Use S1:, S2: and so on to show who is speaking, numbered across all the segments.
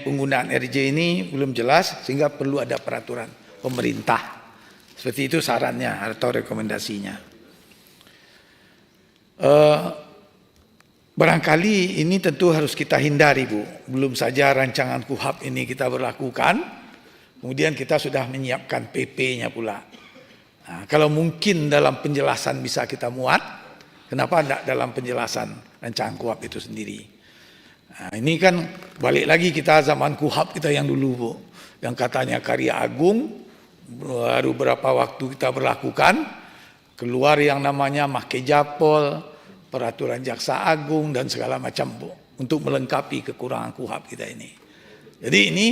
S1: penggunaan RJ ini belum jelas sehingga perlu ada peraturan pemerintah. Seperti itu sarannya atau rekomendasinya. Barangkali ini tentu harus kita hindari, Bu. Belum saja rancangan KUHP ini kita berlakukan, kemudian kita sudah menyiapkan PP-nya pula. Nah, kalau mungkin dalam penjelasan bisa kita muat, kenapa tidak dalam penjelasan rancangan KUHP itu sendiri? Nah, ini kan balik lagi kita zaman KUHP kita yang dulu, Bu, yang katanya karya agung, baru berapa waktu kita berlakukan, keluar yang namanya Makejapol, peraturan jaksa agung dan segala macam, Bu, untuk melengkapi kekurangan KUHP kita ini. Jadi ini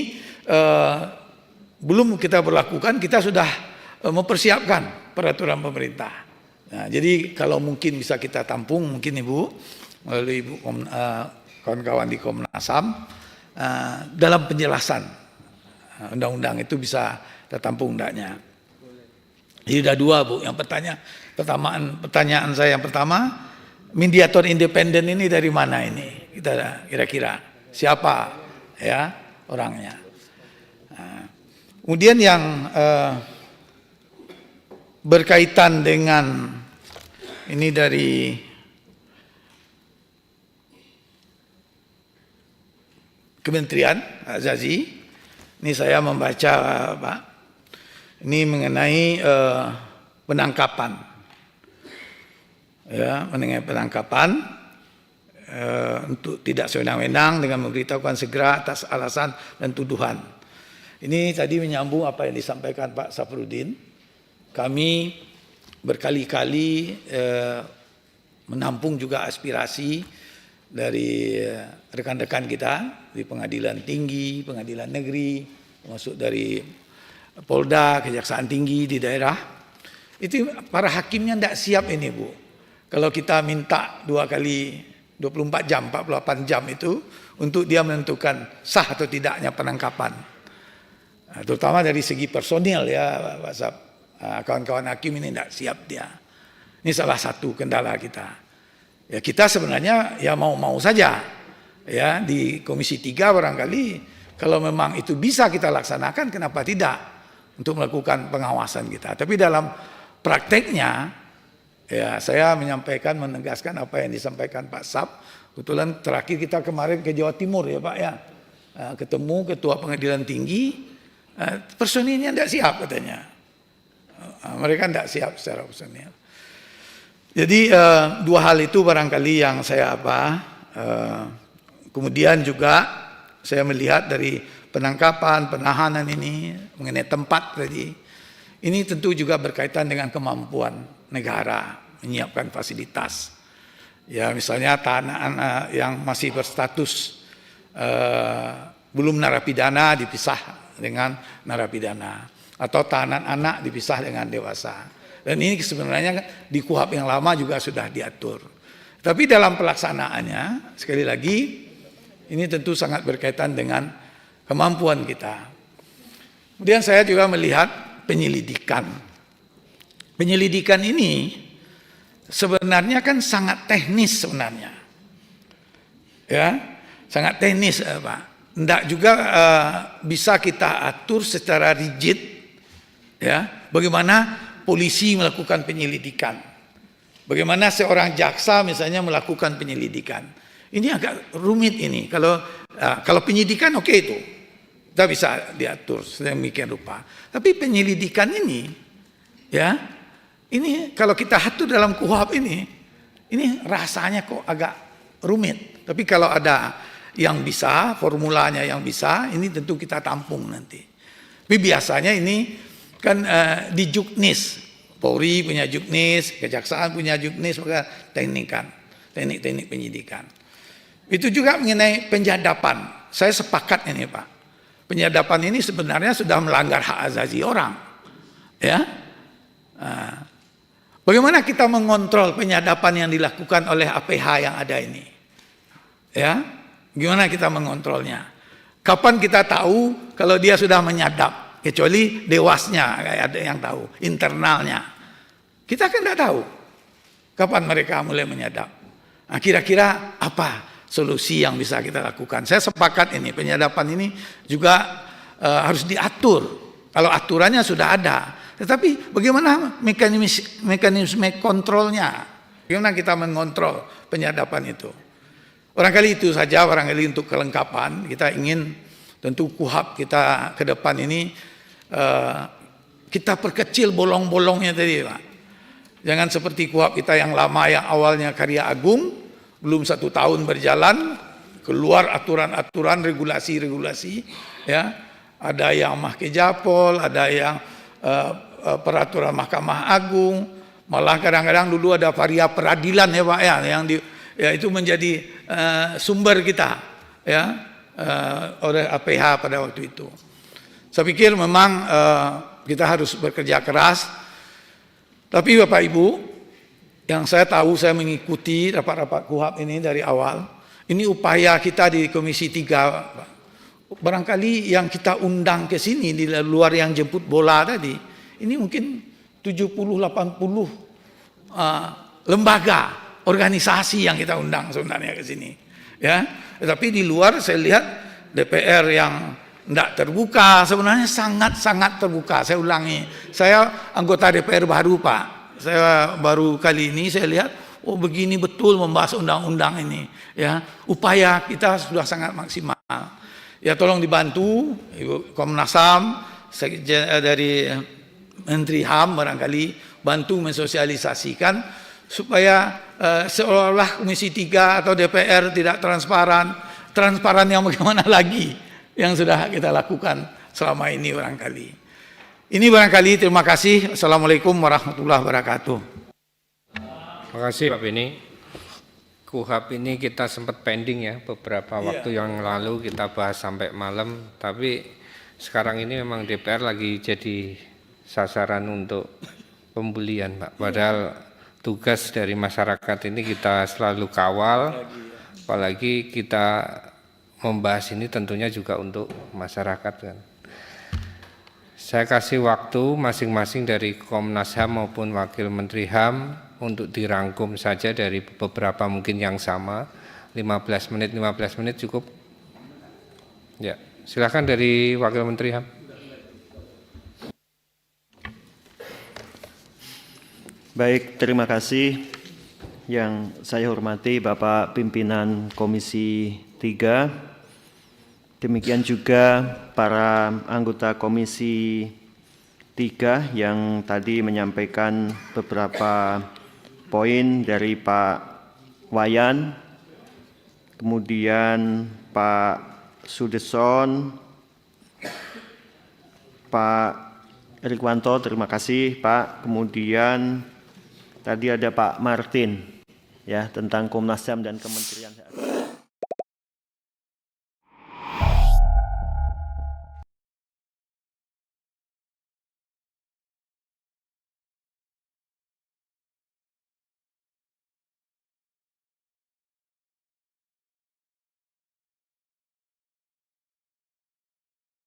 S1: belum kita berlakukan, kita sudah mempersiapkan peraturan pemerintah. Nah, jadi kalau mungkin bisa kita tampung, mungkin Ibu melalui Ibu kawan-kawan di Komnas HAM dalam penjelasan undang-undang itu bisa kita tampung enggaknya. Jadi sudah dua, Bu. Yang pertanyaan saya yang pertama, mediator independen ini dari mana ini? Kita kira-kira siapa ya orangnya? Nah, kemudian yang berkaitan dengan ini dari Kementerian Azazi, ini saya membaca, Pak, ini mengenai penangkapan, ya, mengenai penangkapan untuk tidak sewenang-wenang dengan memberitahukan segera atas alasan dan tuduhan. Ini tadi menyambung apa yang disampaikan Pak Safruddin. Kami berkali-kali menampung juga aspirasi dari rekan-rekan kita di pengadilan tinggi, pengadilan negeri, termasuk dari Polda, Kejaksaan Tinggi di daerah. Itu para hakimnya tidak siap ini, Bu. Kalau kita minta 2 kali 24 jam, 48 jam itu untuk dia menentukan sah atau tidaknya penangkapan. Nah, terutama dari segi personil ya, Pak Sab. Kawan-kawan hakim ini tidak siap dia. Ini salah satu kendala kita. Ya kita sebenarnya ya mau-mau saja. Ya di Komisi 3 barangkali kalau memang itu bisa kita laksanakan, kenapa tidak untuk melakukan pengawasan kita. Tapi dalam prakteknya ya saya menyampaikan, menegaskan apa yang disampaikan Pak Sab. Kebetulan terakhir kita kemarin ke Jawa Timur ya Pak ya. Ketemu Ketua Pengadilan Tinggi, personilnya tidak siap katanya. Mereka tidak siap secara personil. Jadi 2 hal itu barangkali yang saya kemudian juga saya melihat dari penangkapan, penahanan ini mengenai tempat tadi. Ini tentu juga berkaitan dengan kemampuan negara menyiapkan fasilitas. Ya misalnya tahanan yang masih berstatus belum narapidana dipisah dengan narapidana. Atau tahanan anak dipisah dengan dewasa. Dan ini sebenarnya di KUHP yang lama juga sudah diatur. Tapi dalam pelaksanaannya, sekali lagi, ini tentu sangat berkaitan dengan kemampuan kita. Kemudian saya juga melihat penyelidikan. Penyelidikan ini sebenarnya kan sangat teknis sebenarnya. Ya, sangat teknis, Pak. Tidak juga bisa kita atur secara rigid. Ya, bagaimana polisi melakukan penyelidikan, bagaimana seorang jaksa misalnya melakukan penyelidikan. Ini agak rumit ini. Kalau penyidikan oke itu, kita bisa diatur sedemikian rupa. Tapi penyelidikan ini, ya, ini kalau kita atur dalam KUHP ini rasanya kok agak rumit. Tapi kalau ada yang bisa, formulanya yang bisa, ini tentu kita tampung nanti. Tapi biasanya ini kan di Juknis, Polri punya Juknis, Kejaksaan punya Juknis, maka teknik penyidikan. Itu juga mengenai penyadapan. Saya sepakat ini Pak. Penyadapan ini sebenarnya sudah melanggar hak asasi orang. Ya, bagaimana kita mengontrol penyadapan yang dilakukan oleh APH yang ada ini? Ya, gimana kita mengontrolnya? Kapan kita tahu kalau dia sudah menyadap? Kecuali dewasnya ada yang tahu, internalnya. Kita kan tidak tahu kapan mereka mulai menyadap. Nah, kira-kira apa solusi yang bisa kita lakukan. Saya sepakat ini, penyadapan ini juga harus diatur. Kalau aturannya sudah ada, tetapi bagaimana mekanisme kontrolnya? Bagaimana kita mengontrol penyadapan itu? Barangkali itu saja, barangkali untuk kelengkapan. Kita ingin tentu KUHP kita ke depan ini kita perkecil bolong-bolongnya tadi, Pak. Jangan seperti KUHP kita yang lama, yang awalnya karya agung, belum 1 tahun berjalan, keluar aturan-aturan, regulasi-regulasi, ya. Ada yang Mahkejapol, ada yang peraturan Mahkamah Agung, malah kadang-kadang dulu ada varia peradilan ya Pak ya, yang itu menjadi sumber kita ya oleh APH pada waktu itu. Saya pikir memang kita harus bekerja keras. Tapi Bapak Ibu, yang saya tahu, saya mengikuti rapat-rapat KUHP ini dari awal. Ini upaya kita di Komisi 3, Pak. Barangkali yang kita undang ke sini di luar yang jemput bola tadi, ini mungkin 70-80 lembaga, organisasi yang kita undang sebenarnya ke sini. Ya, tetapi di luar saya lihat DPR yang tidak terbuka, sebenarnya sangat-sangat terbuka. Saya ulangi, saya anggota DPR baru Pak. Saya baru kali ini saya lihat, oh begini betul membahas undang-undang ini. Ya, upaya kita sudah sangat maksimal. Ya tolong dibantu Ibu Komnas HAM dari Menteri HAM barangkali bantu mensosialisasikan supaya seolah-olah Komisi 3 atau DPR tidak transparan yang bagaimana lagi yang sudah kita lakukan selama ini barangkali. Ini barangkali, terima kasih. Assalamualaikum warahmatullahi wabarakatuh.
S2: Terima kasih Pak Beni. KUHP ini kita sempat pending ya beberapa waktu yang lalu, kita bahas sampai malam, tapi sekarang ini memang DPR lagi jadi sasaran untuk pembulian Pak. Padahal tugas dari masyarakat ini kita selalu kawal, apalagi kita membahas ini tentunya juga untuk masyarakat kan. Saya kasih waktu masing-masing dari Komnas HAM maupun Wakil Menteri HAM untuk dirangkum saja dari beberapa mungkin yang sama. 15 menit cukup. Ya, silakan dari Wakil Menteri HAM.
S3: Baik, terima kasih. Yang saya hormati Bapak Pimpinan Komisi 3. Demikian juga para anggota Komisi 3 yang tadi menyampaikan beberapa poin dari Pak Wayan, kemudian Pak Sudeson, Pak Rikwanto, terima kasih Pak. Kemudian tadi ada Pak Martin ya tentang Komnas HAM dan Kementerian